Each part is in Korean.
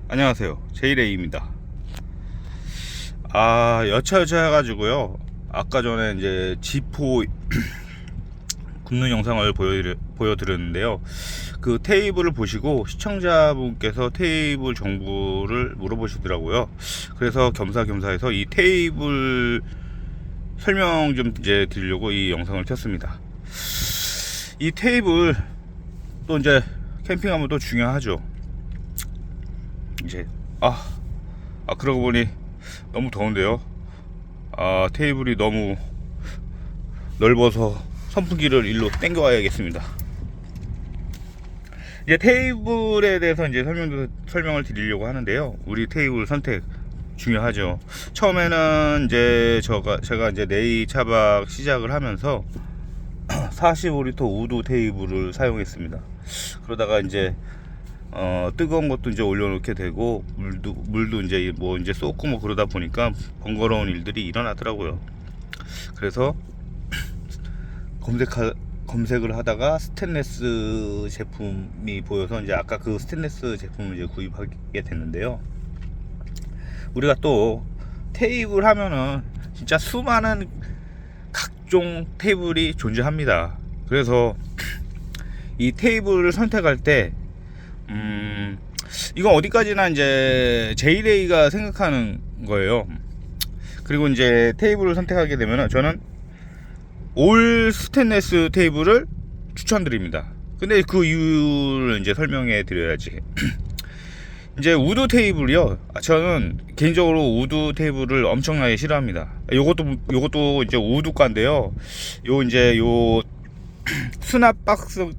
안녕하세요, 제이레이입니다. 여차여차 해가지고요, 아까 전에 이제 G4 굽는 영상을 보여드렸는데요, 그 테이블을 보시고 시청자분께서 테이블 정보를 물어보시더라고요. 그래서 겸사겸사해서 이 테이블 설명 좀 이제 드리려고 이 영상을 켰습니다. 이 테이블 또 이제 캠핑하면 또 중요하죠. 이제 그러고 보니 너무 더운데요. 테이블이 너무 넓어서 선풍기를 일로 당겨 와야겠습니다. 이제 테이블에 대해서 이제 설명을 드리려고 하는데요. 우리 테이블 선택 중요하죠. 처음에는 이제 제가 이제 네이 차박 시작을 하면서 45리터 우드 테이블을 사용했습니다. 그러다가 이제 뜨거운 것도 이제 올려놓게 되고 물도 이제 이제 쏟고 뭐 그러다 보니까 번거로운 일들이 일어나더라고요. 그래서 검색을 하다가 스테인레스 제품이 보여서 이제 아까 그 스테인레스 제품을 이제 구입하게 됐는데요. 우리가 또 테이블 하면은 진짜 수많은 각종 테이블이 존재합니다. 그래서 이 테이블을 선택할 때 이건 어디까지나 이제 제이레이가 생각하는 거예요. 그리고 이제 테이블을 선택하게 되면은 저는 올 스테인레스 테이블을 추천드립니다. 근데 그 이유를 이제 설명해 드려야지. 이제 우드 테이블이요, 저는 개인적으로 우드 테이블을 엄청나게 싫어합니다. 요것도 이제 우드과인데요. 요 수납 박스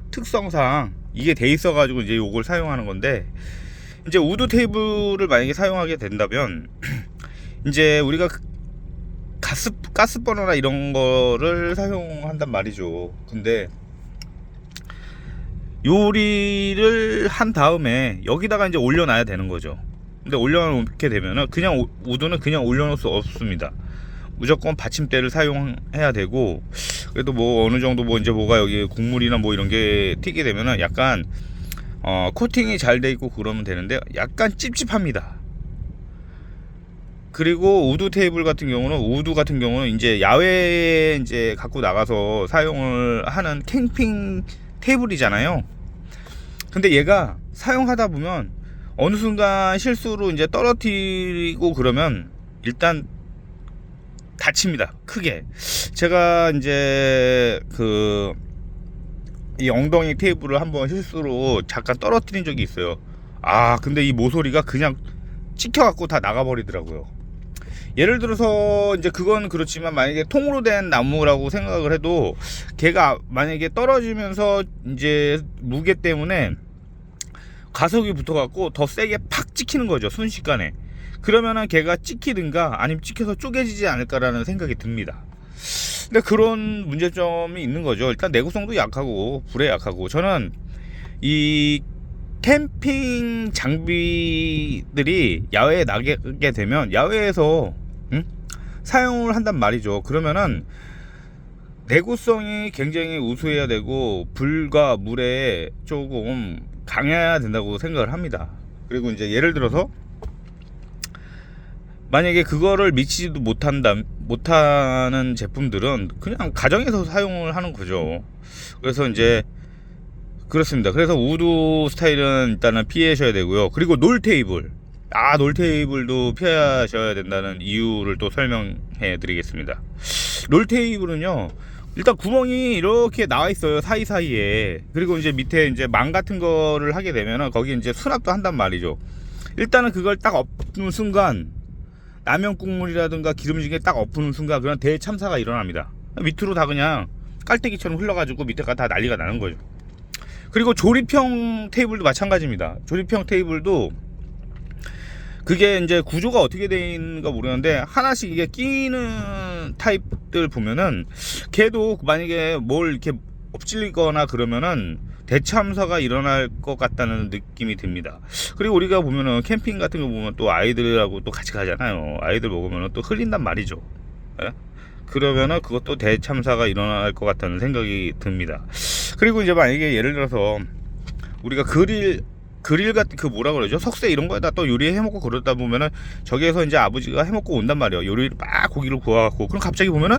특성상 이게 돼 있어 가지고 이제 요걸 사용하는 건데, 이제 우드 테이블을 만약에 사용하게 된다면 이제 우리가 가스버너나 이런 거를 사용한단 말이죠. 근데 요리를 한 다음에 여기다가 이제 올려놔야 되는 거죠. 근데 올려놓게 되면은 그냥 우드는 그냥 올려놓을 수 없습니다. 무조건 받침대를 사용해야 되고, 그래도 뭐 어느 정도 뭐 이제 뭐가 여기 국물이나 뭐 이런 게 튀게 되면은 약간 코팅이 잘 돼 있고 그러면 되는데 약간 찝찝합니다. 그리고 우드 테이블 같은 경우는 이제 야외에 이제 갖고 나가서 사용을 하는 캠핑 테이블이잖아요. 근데 얘가 사용하다 보면 어느 순간 실수로 이제 떨어뜨리고 그러면 일단 다칩니다, 크게. 제가 이제 이 엉덩이 테이블을 한번 실수로 잠깐 떨어뜨린 적이 있어요. 근데 이 모서리가 그냥 찍혀갖고 다 나가버리더라고요. 예를 들어서 이제 그건 그렇지만 만약에 통으로 된 나무라고 생각을 해도 걔가 만약에 떨어지면서 이제 무게 때문에 가속이 붙어갖고 더 세게 팍 찍히는 거죠, 순식간에. 그러면은 걔가 찍히든가 아니면 찍혀서 쪼개지지 않을까라는 생각이 듭니다. 근데 그런 문제점이 있는 거죠. 일단 내구성도 약하고 불에 약하고. 저는 이 캠핑 장비들이 야외에 나가게 되면 야외에서 사용을 한단 말이죠. 그러면은 내구성이 굉장히 우수해야 되고 불과 물에 조금 강해야 된다고 생각을 합니다. 그리고 이제 예를 들어서 만약에 그거를 미치지도 못하는 제품들은 그냥 가정에서 사용을 하는 거죠. 그래서 이제 그렇습니다. 그래서 우드 스타일은 일단은 피하셔야 되고요. 그리고 놀 테이블도 피하셔야 된다는 이유를 또 설명해 드리겠습니다. 놀 테이블은요, 일단 구멍이 이렇게 나와 있어요, 사이사이에. 그리고 이제 밑에 이제 망 같은 거를 하게 되면은 거기 이제 수납도 한단 말이죠. 일단은 그걸 딱 엎는 순간 라면 국물이라든가 기름진 게 딱 엎는 순간 그런 대참사가 일어납니다. 밑으로 다 그냥 깔때기처럼 흘러가지고 밑에가 다 난리가 나는 거죠. 그리고 조립형 테이블도 마찬가지입니다. 조립형 테이블도 그게 이제 구조가 어떻게 되어 있는가 모르겠는데 하나씩 이게 끼는 타입들 보면은 걔도 만약에 뭘 이렇게 엎질리거나 그러면은 대참사가 일어날 것 같다는 느낌이 듭니다. 그리고 우리가 보면은 캠핑 같은 거 보면 또 아이들하고 또 같이 가잖아요. 아이들 먹으면은 또 흘린단 말이죠. 예? 그러면은 그것도 대참사가 일어날 것 같다는 생각이 듭니다. 그리고 이제 만약에 예를 들어서 우리가 그릴 그릴 같은 그 뭐라 그러죠? 석쇠 이런 거에다 또 요리해 먹고 그러다 보면은 저기에서 이제 아버지가 해 먹고 온단 말이에요. 요리를 막 고기를 구워갖고. 그럼 갑자기 보면은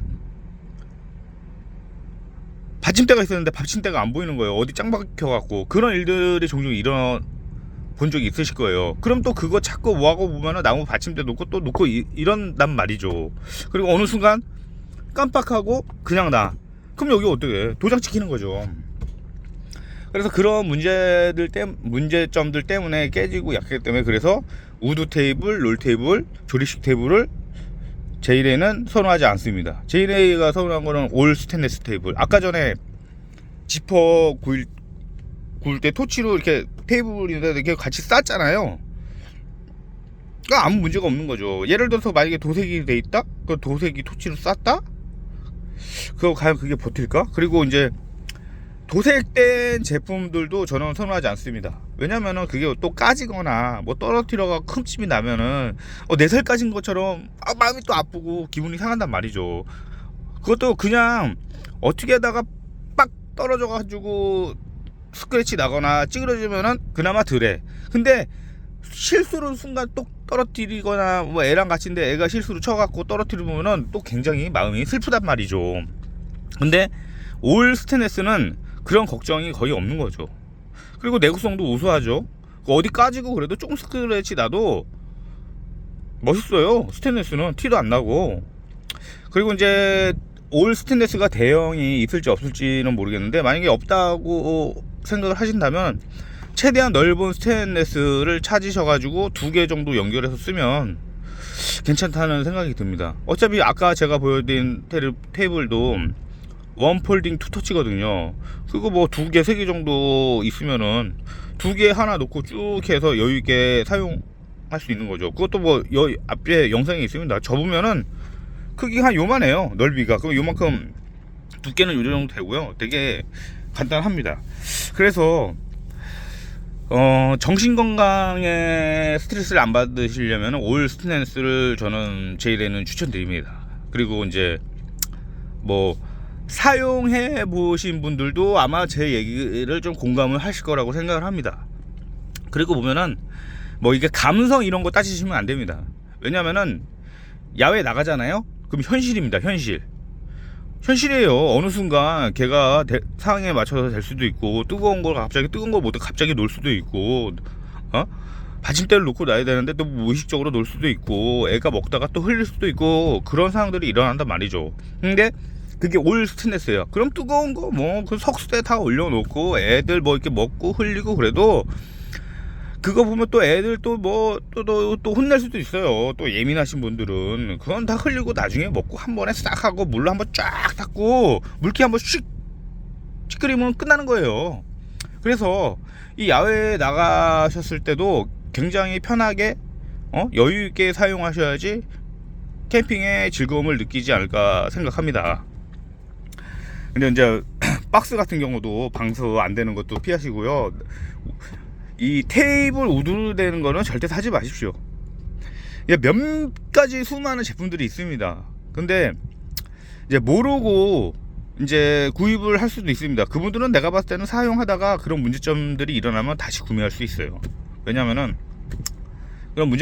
받침대가 있었는데 받침대가 안 보이는 거예요. 어디 짱 박혀갖고. 그런 일들이 종종 본 적이 있으실 거예요. 그럼 또 그거 찾고 뭐하고 보면은 나무 받침대 놓고 또 놓고 이런단 말이죠. 그리고 어느 순간 깜빡하고 그냥 그럼 여기 어떻게 도장 찍히는 거죠. 그래서 그런 문제점들 때문에 깨지고 약하기 때문에, 그래서 우드 테이블, 롤 테이블, 조립식 테이블을 제이레이는 선호하지 않습니다. 제이레이가 선호한 거는 올 스테인리스 테이블. 아까 전에 지퍼 구울 때 토치로 이렇게 테이블에다 이렇게 같이 쌌잖아요. 그러니까 아무 문제가 없는 거죠. 예를 들어서 만약에 도색이 돼 있다? 그 도색이 토치로 쌌다? 그거 과연 그게 버틸까? 그리고 이제 도색된 제품들도 저는 선호하지 않습니다. 왜냐면은 그게 또 까지거나 뭐 떨어뜨려가 흠집이 나면은 내 살 까진 것처럼 마음이 또 아프고 기분이 상한단 말이죠. 그것도 그냥 어떻게 하다가 빡 떨어져 가지고 스크래치 나거나 찌그러지면은 그나마 덜해. 근데 실수로 순간 또 떨어뜨리거나 뭐 애랑 같이인데 애가 실수로 쳐갖고 떨어뜨리면은 또 굉장히 마음이 슬프단 말이죠. 근데 올 스테인리스는 그런 걱정이 거의 없는 거죠. 그리고 내구성도 우수하죠. 어디 까지고 그래도 조금 스크래치 나도 멋있어요. 스테인리스는 티도 안 나고. 그리고 이제 올 스테인리스가 대형이 있을지 없을지는 모르겠는데, 만약에 없다고 생각을 하신다면 최대한 넓은 스테인리스를 찾으셔가지고 2개 정도 연결해서 쓰면 괜찮다는 생각이 듭니다. 어차피 아까 제가 보여드린 테이블도 원폴딩 투터치거든요. 그거 뭐 2개, 3개 정도 있으면은 2개 하나 놓고 쭉 해서 여유있게 사용할 수 있는 거죠. 그것도 뭐 앞에 영상이 있습니다. 접으면은 크기가 한 요만해요. 넓이가. 그럼 요만큼 두께는 요 정도 되고요. 되게 간단합니다. 그래서 정신건강에 스트레스를 안 받으시려면 올 스테인리스를 저는 제일에는 추천드립니다. 그리고 이제 뭐 사용해 보신 분들도 아마 제 얘기를 좀 공감을 하실 거라고 생각을 합니다. 그리고 보면은 뭐 이게 감성 이런 거 따지시면 안 됩니다. 왜냐면은 야외 나가잖아요. 그럼 현실입니다. 현실이에요. 어느 순간 걔가 상황에 맞춰서 될 수도 있고, 뜨거운 걸 갑자기 뜨거운 걸 못 갑자기 놓을 수도 있고, 받침대를 놓고 놔야 되는데 또 무의식적으로 놓을 수도 있고, 애가 먹다가 또 흘릴 수도 있고, 그런 상황들이 일어난단 말이죠. 근데 그게 올 스테인리스예요. 그럼 뜨거운 거 뭐 그 석쇠 다 올려놓고 애들 뭐 이렇게 먹고 흘리고 그래도 그거 보면 또 애들 또 혼낼 수도 있어요. 또 예민하신 분들은 그건 다 흘리고 나중에 먹고 한 번에 싹 하고 물로 한번 쫙 닦고 물기 한번 슉 찌끄리면 끝나는 거예요. 그래서 이 야외에 나가셨을 때도 굉장히 편하게 여유 있게 사용하셔야지 캠핑의 즐거움을 느끼지 않을까 생각합니다. 근데 이제 박스 같은 경우도 방수 안 되는 것도 피하시고요. 이 테이블 우드 되는 거는 절대 사지 마십시오. 몇 가지 수많은 제품들이 있습니다. 근데 이제 모르고 이제 구입을 할 수도 있습니다. 그분들은 내가 봤을 때는 사용하다가 그런 문제점들이 일어나면 다시 구매할 수 있어요. 왜냐면은 그런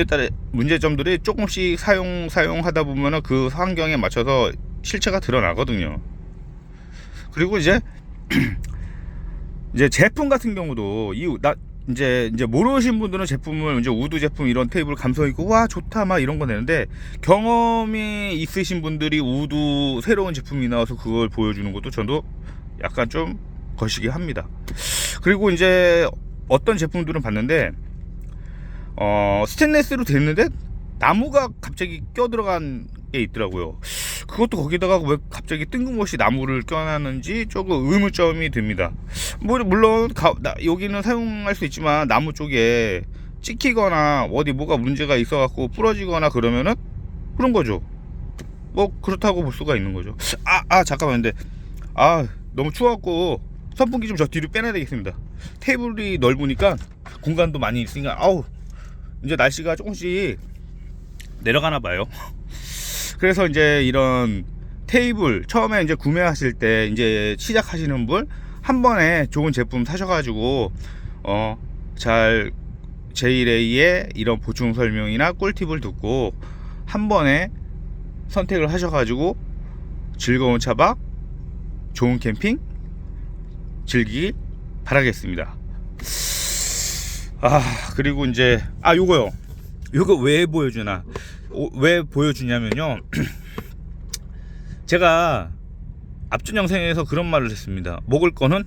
문제점들이 조금씩 사용하다 보면은 그 환경에 맞춰서 실체가 드러나거든요. 그리고 이제 제품 같은 경우도 이제 모르신 분들은 제품을 이제 우드 제품 이런 테이블 감성 있고 와 좋다 막 이런 거 내는데, 경험이 있으신 분들이 우드 새로운 제품이 나와서 그걸 보여주는 것도 저도 약간 좀 거시기 합니다. 그리고 이제 어떤 제품들은 봤는데 스테인리스로 됐는데 나무가 갑자기 껴들어간 게 있더라고요. 그것도 거기다가 왜 갑자기 뜬금없이 나무를 껴놨는지 조금 의문점이 듭니다. 물론 여기는 사용할 수 있지만 나무 쪽에 찍히거나 어디 뭐가 문제가 있어갖고 부러지거나 그러면은 그런 거죠. 뭐 그렇다고 볼 수가 있는 거죠. 잠깐만, 근데 너무 추워갖고 선풍기 좀 저 뒤로 빼놔야 되겠습니다. 테이블이 넓으니까 공간도 많이 있으니까 이제 날씨가 조금씩 내려가나 봐요. 그래서 이제 이런 테이블 처음에 이제 구매하실 때 이제 시작하시는 분 한 번에 좋은 제품 사셔가지고 잘 제이레이의 이런 보충 설명이나 꿀팁을 듣고 한 번에 선택을 하셔가지고 즐거운 차박, 좋은 캠핑 즐기길 바라겠습니다. 그리고 이제 요거 왜 보여주나, 왜 보여주냐면요 제가 앞전 영상에서 그런 말을 했습니다. 먹을 거는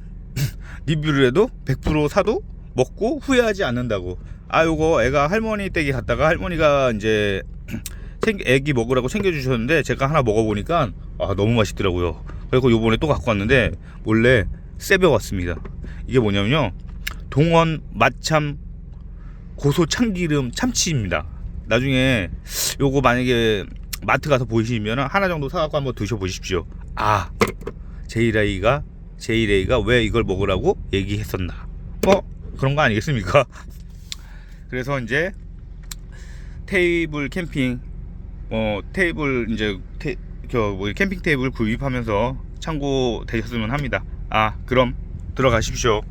리뷰를 해도 100% 사도 먹고 후회하지 않는다고. 요거 애가 할머니 댁에 갔다가 할머니가 이제 애기 먹으라고 챙겨주셨는데 제가 하나 먹어보니까 너무 맛있더라고요. 그래서 요번에 또 갖고 왔는데 몰래 세벼 왔습니다. 이게 뭐냐면요, 동원 맛참 고소 참기름 참치입니다. 나중에 요거 만약에 마트 가서 보시면 하나 정도 사갖고 한번 드셔보십시오. 제이레이가 왜 이걸 먹으라고 얘기했었나, 그런 거 아니겠습니까? 그래서 이제 테이블 캠핑 테이블 이제 캠핑 테이블 구입하면서 참고 되셨으면 합니다. 그럼 들어가십시오.